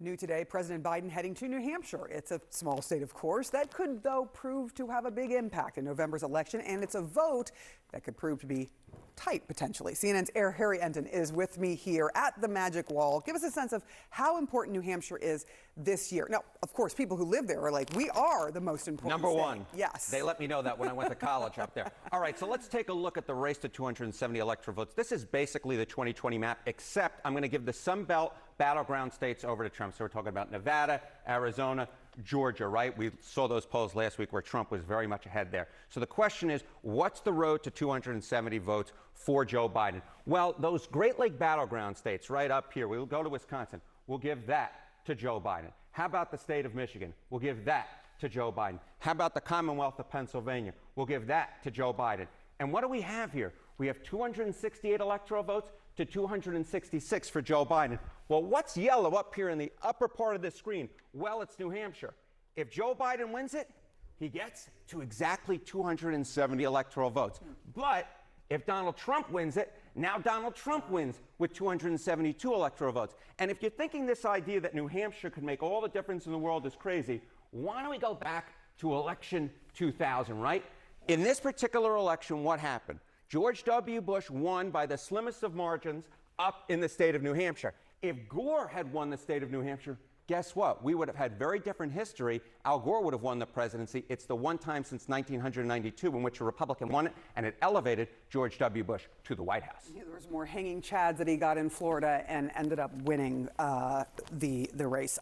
New today, President Biden heading to New Hampshire. It's a small state, of course, that could, though, prove to have a big impact in November's election, and it's a vote that could prove to be tight, potentially. CNN's Harry Enten is with me here at the Magic Wall. Give us a sense of how important New Hampshire is this year. Now, of course, people who live there are like, we are the most important Number state. one. Yes. They let me know that when I went to college up there. All right, so let's take a look at the race to 270 electoral votes. This is basically the 2020 map, except I'm going to give the Sun Belt battleground states over to Trump. So we're talking about Nevada, Arizona, Georgia, right? We saw those polls last week where Trump was very much ahead there. So the question is, what's the road to 270 votes for Joe Biden? Well, those Great Lake battleground states right up here, we'll go to Wisconsin, we'll give that to Joe Biden. How about the state of Michigan? We'll give that to Joe Biden. How about the Commonwealth of Pennsylvania? We'll give that to Joe Biden. And what do we have here? We have 268 electoral votes to 266 for Joe Biden. Well, what's yellow up here in the upper part of the screen? Well, it's New Hampshire. If Joe Biden wins it, he gets to exactly 270 electoral votes. But if Donald Trump wins it, now Donald Trump wins with 272 electoral votes. And if you're thinking this idea that New Hampshire could make all the difference in the world is crazy, why don't we go back to election 2000, right? In this particular election, what happened? George W. Bush won by the slimmest of margins up in the state of New Hampshire. If Gore had won the state of New Hampshire, guess what? We would have had very different history. Al Gore would have won the presidency. It's the one time since 1992 in which a Republican won it, and it elevated George W. Bush to the White House. Yeah, there was more hanging chads that he got in Florida and ended up winning the race.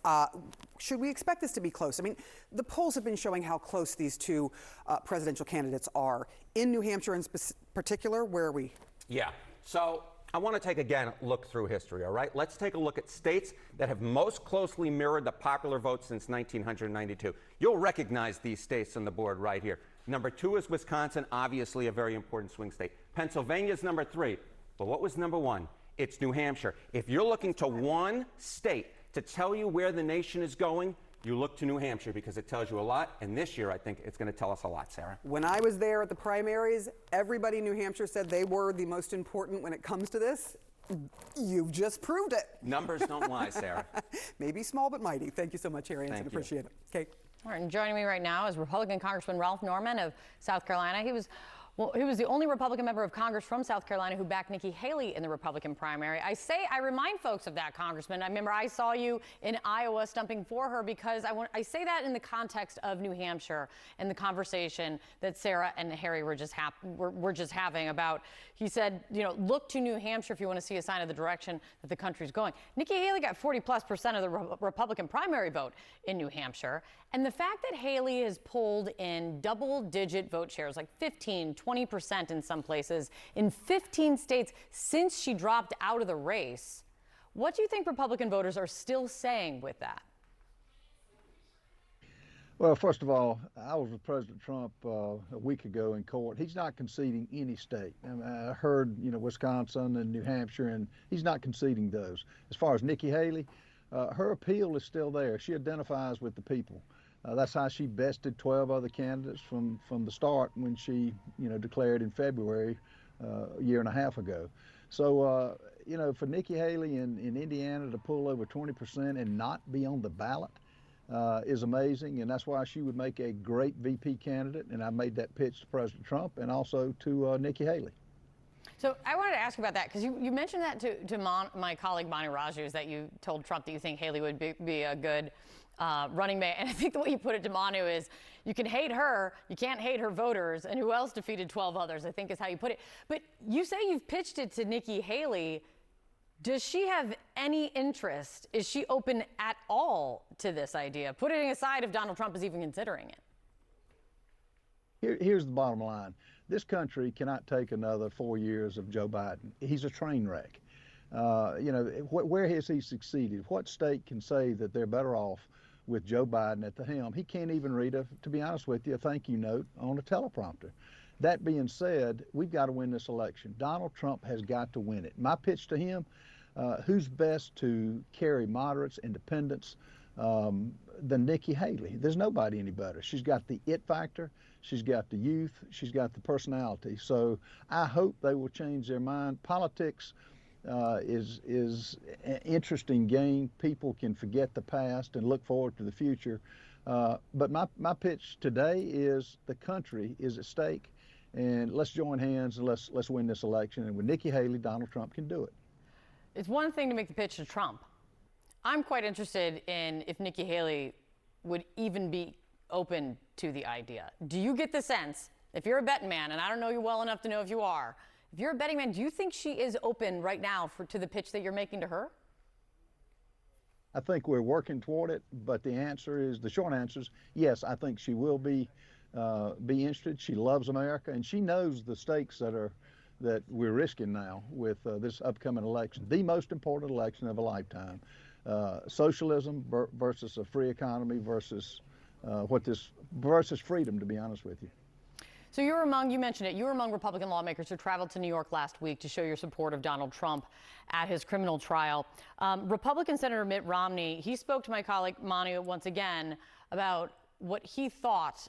Should we expect this to be close? I mean, the polls have been showing how close these two presidential candidates are. In New Hampshire in particular, where are we? Yeah. So I want to take, again, a look through history, all right? Let's take a look at states that have most closely mirrored the popular vote since 1992. You'll recognize these states on the board right here. Number 2 is Wisconsin, obviously a very important swing state. Pennsylvania is number 3. But what was number 1? It's New Hampshire. If you're looking to one state to tell you where the nation is going, you look to New Hampshire because it tells you a lot. And this year, I think it's going to tell us a lot, Sarah. When I was there at the primaries, everybody in New Hampshire said they were the most important when it comes to this. You've just proved it. Numbers don't lie, Sarah. Maybe small but mighty. Thank you so much, Harry Enten. Appreciate it. Okay. All right, and joining me right now is Republican Congressman Ralph Norman of South Carolina. He was the only Republican member of Congress from South Carolina who backed Nikki Haley in the Republican primary. I remind folks of that, Congressman. I remember I saw you in Iowa stumping for her because I say that in the context of New Hampshire and the conversation that Sarah and Harry were just having about, he said, you know, look to New Hampshire if you want to see a sign of the direction that the country's going. Nikki Haley got 40+% of the Republican primary vote in New Hampshire. And the fact that Haley has pulled in double-digit vote shares, like 15, 20% in some places, in 15 states since she dropped out of the race, what do you think Republican voters are still saying with that? Well, first of all, I was with President Trump a week ago in court. He's not conceding any state. I heard, you know, Wisconsin and New Hampshire, and he's not conceding those. As far as Nikki Haley, her appeal is still there. She identifies with the people. That's how she bested 12 other candidates from the start when she, you know, declared in February a year and a half ago. So, you know, for Nikki Haley in Indiana to pull over 20% and not be on the ballot is amazing, and that's why she would make a great VP candidate. And I made that pitch to President Trump and also to Nikki Haley. So I wanted to ask you about that because you mentioned that to my colleague Manu Raju, that you told Trump that you think Haley would be a good running mate. And I think the way you put it to Manu is you can hate her, you can't hate her voters, and who else defeated 12 others, I think is how you put it. But you say you've pitched it to Nikki Haley. Does she have any interest? Is she open at all to this idea, putting aside if Donald Trump is even considering it? Here's the bottom line. This country cannot take another 4 years of Joe Biden. He's a train wreck. You know, where has he succeeded? What state can say that they're better off with Joe Biden at the helm? He can't even read, to be honest with you, a thank you note on a teleprompter. That being said, we've got to win this election. Donald Trump has got to win it. My pitch to him, who's best to carry moderates, independents, than Nikki Haley? There's nobody any better. She's got the it factor. She's got the youth. She's got the personality. So I hope they will change their mind. Politics is an interesting game. People can forget the past and look forward to the future. But my pitch today is the country is at stake, and let's join hands and let's win this election. And with Nikki Haley, Donald Trump can do it. It's one thing to make the pitch to Trump. I'm quite interested in if Nikki Haley would even be open to the idea. Do you get the sense, if you're a betting man, and I don't know you well enough to know if you are, if you're a betting man, do you think she is open right now to the pitch that you're making to her? I think we're working toward it, but the short answer is yes. I think she will be interested. She loves America, and she knows the stakes that we're risking now with this upcoming election, the most important election of a lifetime. Socialism versus a free economy versus versus freedom, to be honest with you. So you mentioned it, you were among Republican lawmakers who traveled to New York last week to show your support of Donald Trump at his criminal trial. Republican Senator Mitt Romney, he spoke to my colleague Manu once again about what he thought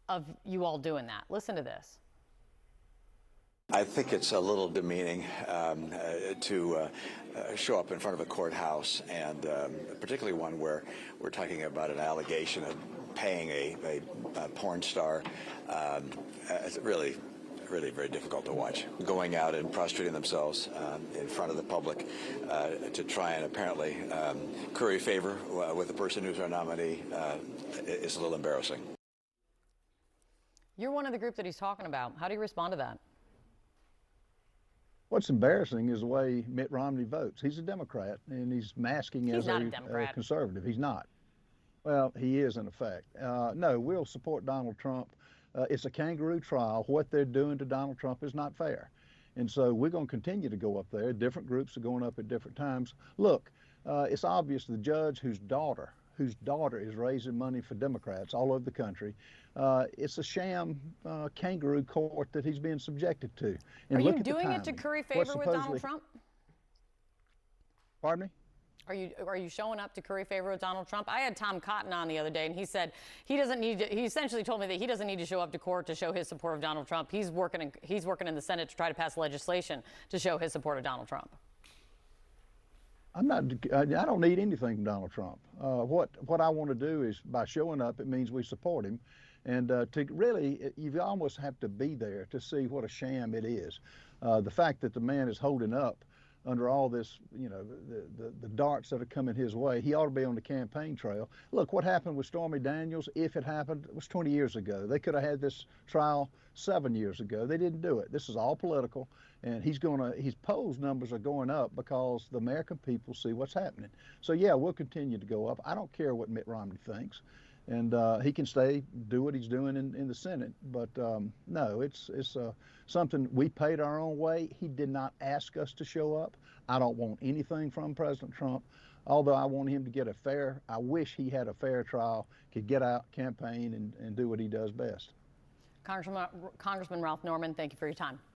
of you all doing that. Listen to this. I think it's a little demeaning to show up in front of a courthouse, and particularly one where we're talking about an allegation of paying a porn star. It's really very difficult to watch. Going out and prostrating themselves in front of the public to try and apparently curry favor with the person who's our nominee is a little embarrassing. You're one of the group that he's talking about. How do you respond to that? What's embarrassing is the way Mitt Romney votes. He's a Democrat, and he's masking as a conservative. He's not. Well, he is, in effect. No, we'll support Donald Trump. It's a kangaroo trial. What they're doing to Donald Trump is not fair. And so we're going to continue to go up there. Different groups are going up at different times. Look, it's obvious the judge whose daughter is raising money for Democrats all over the country, it's a sham kangaroo court that he's being subjected to. And are you doing it to curry favor with Donald Trump? Pardon me? Are you showing up to curry favor with Donald Trump? I had Tom Cotton on the other day, and he said he doesn't need to. He essentially told me that he doesn't need to show up to court to show his support of Donald Trump. He's working in the Senate to try to pass legislation to show his support of Donald Trump. I don't need anything from Donald Trump. What I want to do is, by showing up, it means we support him. And to really, you almost have to be there to see what a sham it is. The fact that the man is holding up under all this, the darts that are coming his way, he ought to be on the campaign trail. Look, what happened with Stormy Daniels, if it happened, it was 20 years ago. They could have had this trial 7 years ago. They didn't do it. This is all political, and his polls numbers are going up because the American people see what's happening. So yeah, we'll continue to go up. I don't care what Mitt Romney thinks, and he can do what he's doing in the Senate. But no, it's something we paid our own way. He did not ask us to show up. I don't want anything from President Trump, although I want him to get I wish he had a fair trial, could get out, campaign, and do what he does best. Congressman Ralph Norman, thank you for your time.